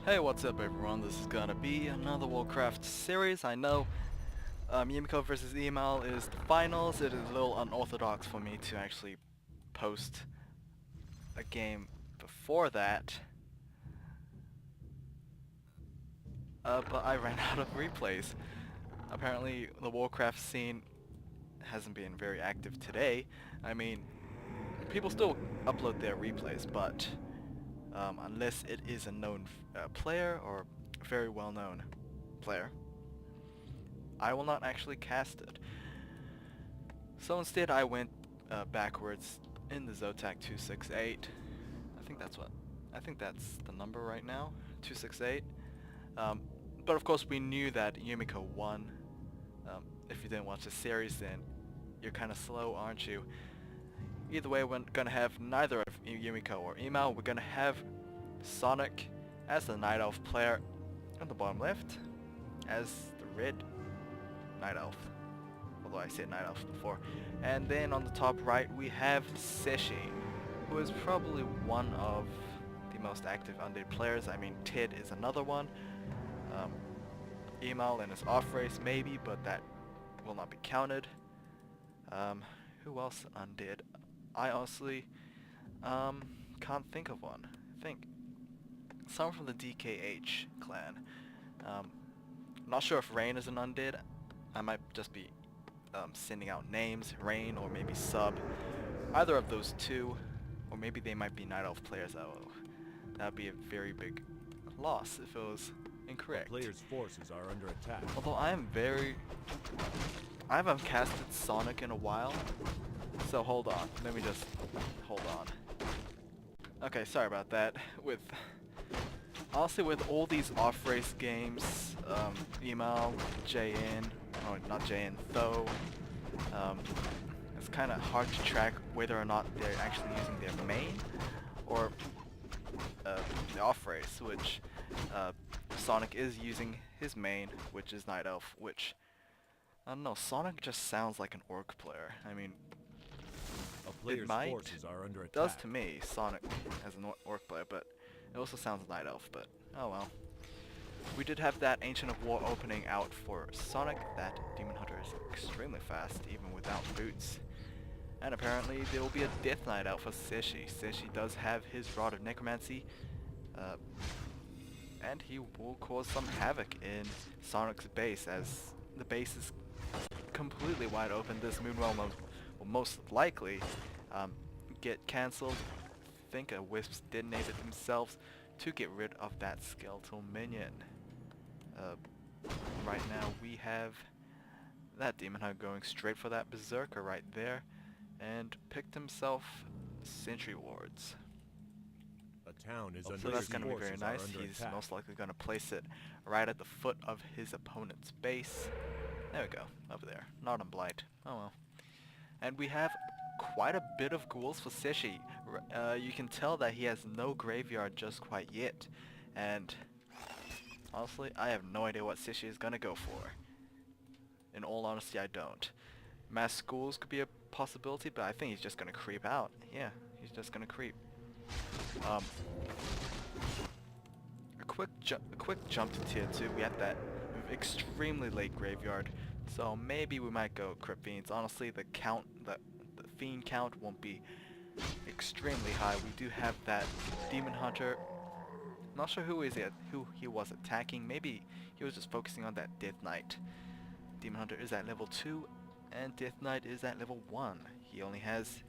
Hey, what's up everyone? This is gonna be another Warcraft series. I know Yumiko versus Email is the finals. It is a little unorthodox for me to actually post a game before that. But I ran out of replays. Apparently the Warcraft scene hasn't been very active today. I mean, people still upload their replays, but unless it is a known player or very well known player, I will not actually cast it. So instead I went backwards in the ZOTAC 268. I think that's the number right now, 268. But of course we knew that Yumiko won. If you didn't watch the series, then you're kind of slow, aren't you? Either way, we're gonna have neither of Yumiko or Email. We're gonna have Sonik as the Night Elf player on the bottom left, as the red Night Elf, although I said Night Elf before. And then on the top right we have Cechi, who is probably one of the most active undead players. I mean, Ted is another one. Email in his off race maybe, but that will not be counted. Who else undead? I honestly can't think of one. I think someone from the DKH clan. Not sure if Rain is an undead. I might just be sending out names, Rain or maybe Sub. Either of those two, or maybe they might be Night Elf players. That would be a very big loss if it was incorrect. The player's forces are under attack. Although I haven't casted Sonic in a while, so hold on. Let me just hold on. Okay, sorry about that. Honestly, with all these off-race games, Email, JN, or not JN, though, it's kind of hard to track whether or not they're actually using their main or the off-race, which Sonic is using his main, which is Night Elf, which, I don't know, Sonic just sounds like an orc player. I mean, it might, forces are under attack. does to me, Sonic as an orc player, but it also sounds Night Elf, but oh well. We did have that Ancient of War opening out for Sonic. That Demon Hunter is extremely fast, even without boots. And apparently there will be a Death Knight out for Cechi. Cechi does have his Rod of Necromancy, and he will cause some havoc in Sonic's base, as the base is completely wide open. This Moonwell will most likely get cancelled. I think a Wisps detonated themselves to get rid of that skeletal minion. Right now we have that Demon Hunter going straight for that Berserker right there, and picked himself Sentry Wards. A town is So that's going to be very nice. He's most likely going to place it right at the foot of his opponent's base. There we go, over there. Not on Blight. Oh well. And we have quite a bit of ghouls for Cechi. You can tell that he has no graveyard just quite yet. And honestly, I have no idea what Cechi is going to go for. In all honesty, I don't. Mass ghouls could be a possibility, but I think he's just going to creep out. Yeah, he's just going to creep. A quick jump to tier 2. We have that extremely late graveyard, so maybe we might go Crypt Fiends. Honestly, the fiend count won't be extremely high. We do have that Demon Hunter. Not sure who he was attacking. Maybe he was just focusing on that Death Knight. Demon Hunter is at level 2 and Death Knight is at level 1. He only has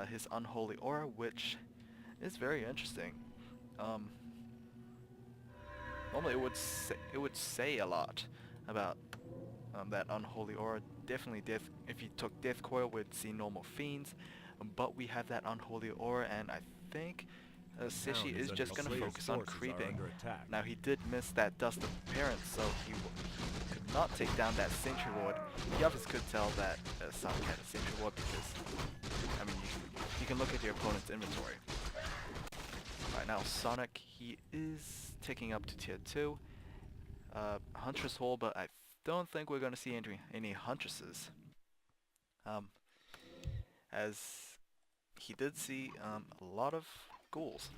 his Unholy Aura, which is very interesting. Normally it would say a lot about that Unholy Aura. Definitely if you took Death Coil, we'd see normal fiends, but we have that Unholy Aura, and I think Cechi is just going to focus on creeping. Now he did miss that Dust of Appearance, so he could not take down that Sentry Ward. You obviously could tell that Sonic had a Sentry Ward because, I mean, you can look at your opponent's inventory. Right now Sonic, he is taking up to tier 2. Huntress Hole, but I don't think we're going to see any Huntresses. As he did see a lot of ghouls.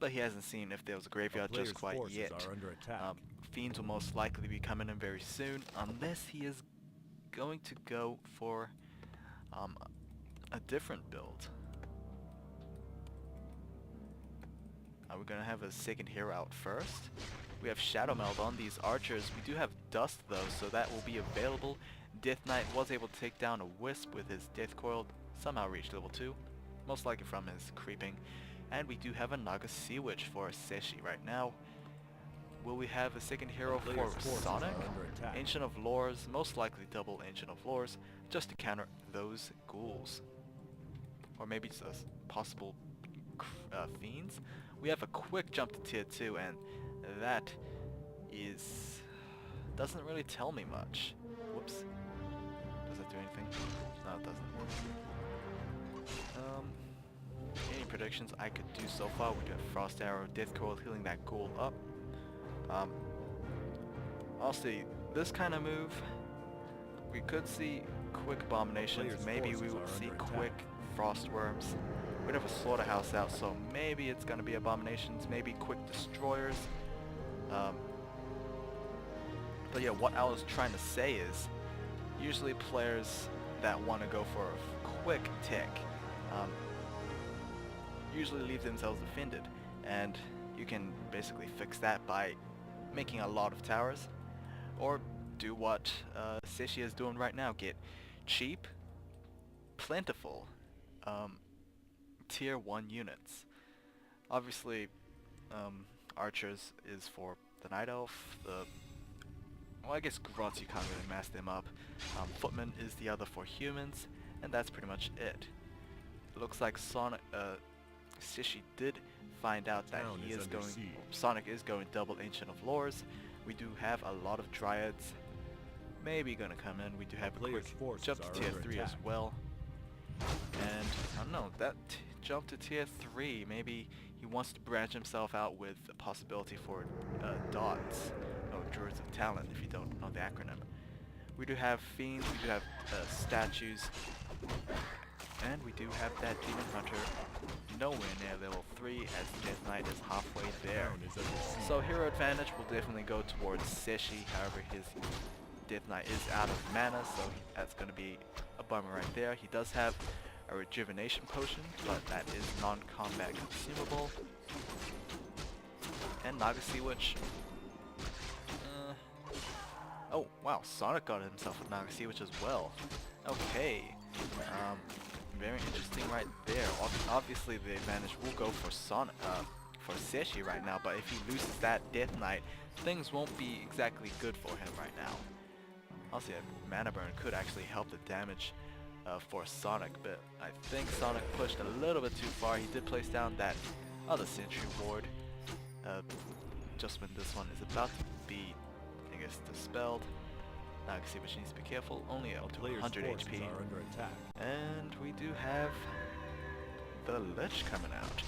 but he hasn't seen if there was a A graveyard player's just quite forces yet. are under attack. Fiends will most likely be coming in very soon, unless he is going to go for a different build. Are we gonna have a second hero out first? We have Shadow Meld on these archers. We do have Dust though, so that will be available. Death Knight was able to take down a Wisp with his Death Coil, somehow reached level 2, most likely from his creeping. And we do have a Naga Sea Witch for Cechi right now. Will we have a second hero for Sonik? Ancient of Lores, most likely double Ancient of Lores, just to counter those ghouls. Or maybe just possible fiends. We have a quick jump to tier 2, and that doesn't really tell me much. Whoops. Does that do anything? No, it doesn't. Any predictions I could do so far? We do have Frost Arrow, Death Coil healing that ghoul up. I'll see. This kind of move, we could see quick abominations. Maybe we will see quick frost worms. We'd have a slaughterhouse out, so maybe it's gonna be abominations, maybe quick destroyers. But yeah, what I was trying to say is, usually players that want to go for a quick tick usually leave themselves offended, and you can basically fix that by making a lot of towers, or do what Cechi is doing right now, get cheap, plentiful tier 1 units. Obviously archers is for the Night Elf, well, I guess grunts you can't really mass them up. Footman is the other for humans, and that's pretty much it. It looks like Cechi did find out that Sonik is going double Ancient of Lores. We do have a lot of Dryads maybe gonna come in. We do have a quick jump to tier 3 as well. And I don't know, that jump to tier 3, maybe he wants to branch himself out with the possibility for dots, or Druids of Talent if you don't know the acronym. We do have fiends, we do have statues, and we do have that Demon Hunter nowhere near level 3, as Death Knight is halfway there. So hero advantage will definitely go towards Cechi. However, his Death Knight is out of mana, so that's going to be a bummer right there. He does have a rejuvenation potion, but that is non-combat consumable. And Naga Sea Witch. Oh wow, Sonik got himself a Naga Sea Witch as well. Okay, very interesting right there. Obviously the advantage will go for for Cechi right now, but if he loses that Death Knight, things won't be exactly good for him right now. Also, Mana Burn could actually help the damage for Sonik, but I think Sonik pushed a little bit too far. He did place down that other Sentry Ward just when this one is about to be, I guess, dispelled. Now I can see which needs to be careful. Only up to 100 HP. And we do have the Lich coming out.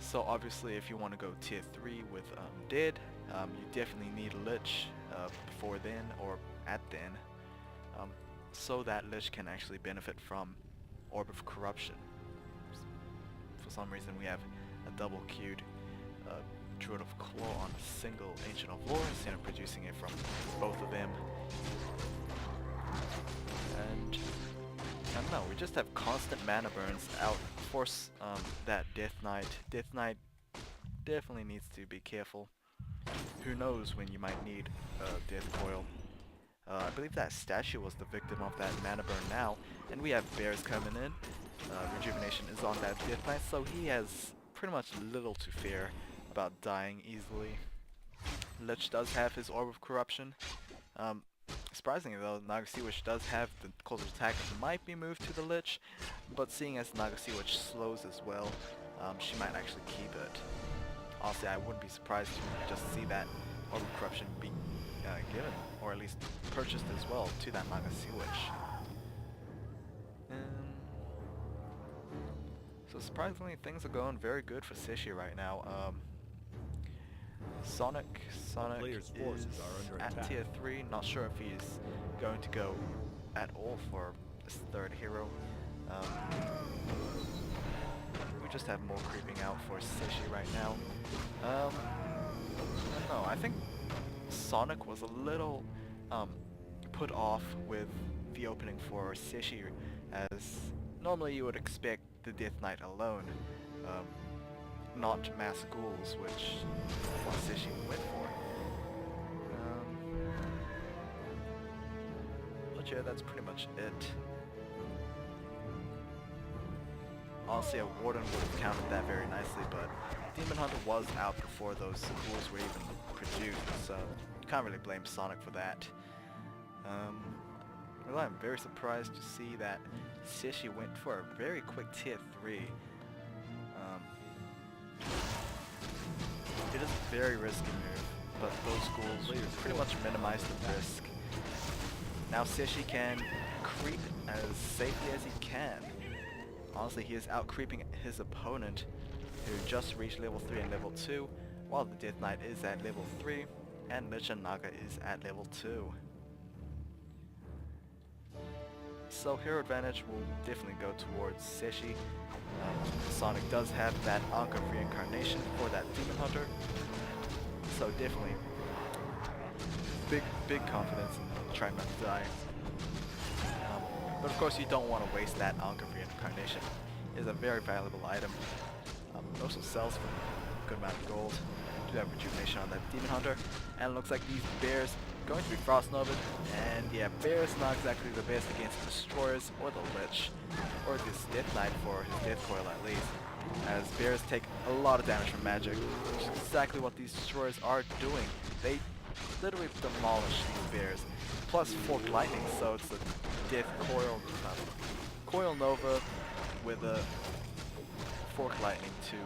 So obviously if you want to go tier 3 with Dead, you definitely need Lich before then or at then, so that Lich can actually benefit from Orb of Corruption. For some reason we have a double queued Druid of Claw on a single Ancient of Lore instead of producing it from both of them. And I don't know, we just have constant mana burns out. Force that Death Knight. Death Knight definitely needs to be careful. Who knows when you might need Death Coil. I believe that statue was the victim of that mana burn now, and we have bears coming in. Rejuvenation is on that Death Knight, so he has pretty much little to fear about dying easily. Lich does have his Orb of Corruption. Surprisingly though, Naga Sea Witch does have the closer attack, might be moved to the Lich, but seeing as Naga Sea Witch slows as well, she might actually keep it. Honestly, I wouldn't be surprised to just see that Orb of Corruption be given, or at least purchased as well, to that Naga Sea Witch. So surprisingly, things are going very good for Cechi right now. Sonik is at tier 3, not sure if he's going to go at all for this third hero. We just have more creeping out for Cechi right now. I don't know, I think Sonik was a little put off with the opening for Cechi, as normally you would expect the Death Knight alone, not mass ghouls, which what Cechi went for. But yeah, that's pretty much it. Honestly, a Warden would have countered that very nicely, but Demon Hunter was out before those ghouls were even produced, so you can't really blame Sonik for that. Well, I'm very surprised to see that Cechi went for a very quick tier 3. It is a very risky move, but those ghouls pretty much minimize the risk. Now Cechi can creep as safely as he can. Honestly, he is out creeping his opponent, who just reached level 3 and level 2, while the Death Knight is at level 3, and Lich and Naga is at level 2. So hero advantage will definitely go towards Cechi. Sonik does have that Ankh of Reincarnation for that Demon Hunter, so definitely big confidence in trying not to die. But of course you don't want to waste that Ankh of Reincarnation. It is a very valuable item. It also sells for a good amount of gold. Do have rejuvenation on that Demon Hunter, and it looks like these bears going to be Frost Novid, and yeah, bears not exactly the best against destroyers or the Lich, or this Death Knight for his Death Coil at least, as bears take a lot of damage from magic, which is exactly what these destroyers are doing. They literally demolish these bears, plus Forked Lightning, so it's a Death Coil, Coil Nova with a Forked Lightning to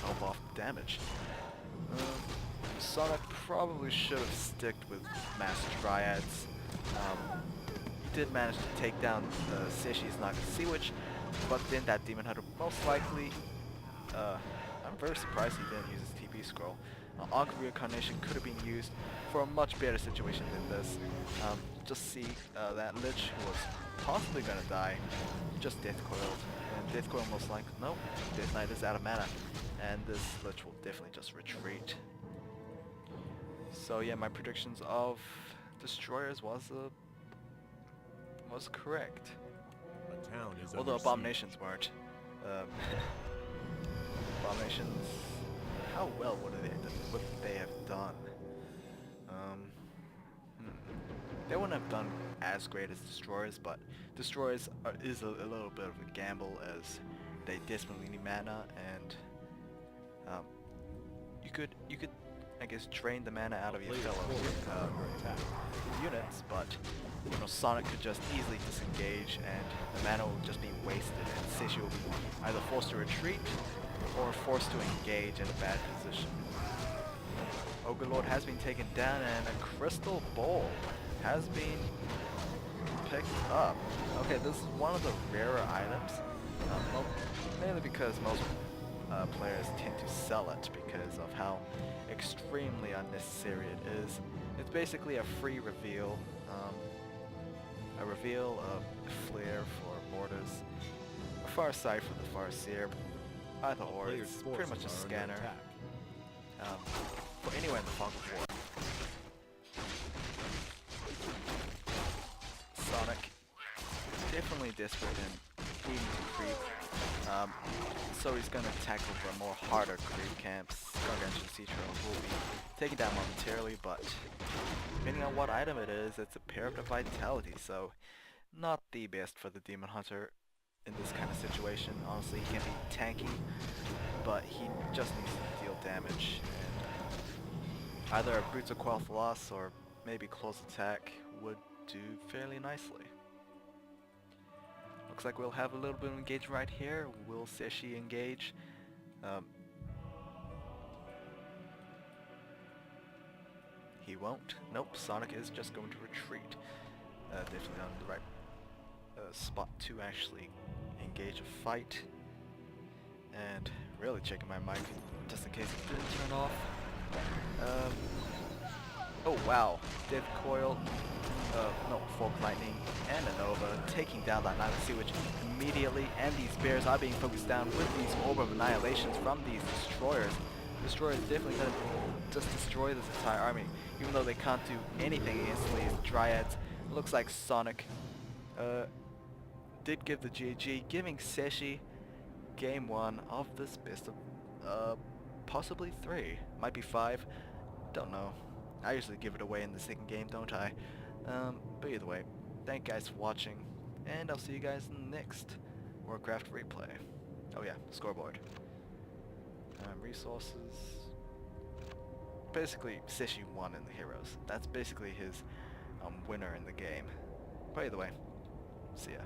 help off the damage. Sonik probably should have sticked with Mass Dryads. He did manage to take down Cechi's Naga Sea Witch, but then that Demon Hunter most likely, I'm very surprised he didn't use his TP scroll. Ankh of Reincarnation could have been used for a much better situation than this. Just see that Lich who was possibly gonna die, just Death Coiled. And Death Coil most likely, no, Death Knight is out of mana, and this Lich will definitely just retreat. So yeah, my predictions of destroyers was correct. A town is Although under abominations weren't. Abominations, how well would they have done? They wouldn't have done as great as destroyers, but destroyers is a little bit of a gamble, as they desperately need mana, and you could I guess drain the mana out of your fellow units, but you know, Sonik could just easily disengage and the mana will just be wasted, and Cechi will be either forced to retreat or forced to engage in a bad position. Ogre Lord has been taken down, and a Crystal Ball has been picked up. Okay, this is one of the rarer items, well, mainly because most players tend to sell it because of how extremely unnecessary it is. It's basically a free reveal, a flare for mortars, a far sight for the Farseer, either or. It's pretty much a scanner for anyone in the fog of war. Sonik definitely desperate and needing to creep. So he's going to tackle the more harder creep camps. Gargantuan Cechi will be taken down momentarily, but depending on what item it is, it's a pair of the Vitality, so not the best for the Demon Hunter in this kind of situation. Honestly, he can be tanky, but he just needs to deal damage, and either a Brutes of Quel'Thalas or maybe Close Attack would do fairly nicely. Looks like we'll have a little bit of engagement right here. Will Cechi engage? He won't. Nope, Sonik is just going to retreat. Definitely on the right spot to actually engage a fight. And really checking my mic just in case it didn't turn off. Oh wow, Div Coil, no, Fork Lightning, and a Nova, taking down that Last Refuge immediately, and these bears are being focused down with these Orb of Annihilations from these Destroyers. Destroyers definitely gonna just destroy this entire army, even though they can't do anything instantly as Dryads. Looks like Sonic did give the GG, giving Cechi game 1 of this best of possibly 3, might be 5, don't know. I usually give it away in the second game, don't I? But either way, thank you guys for watching, and I'll see you guys in the next Warcraft replay. Oh yeah, scoreboard. Resources. Basically, Cechi won in the heroes. That's basically his winner in the game. But either way, see ya.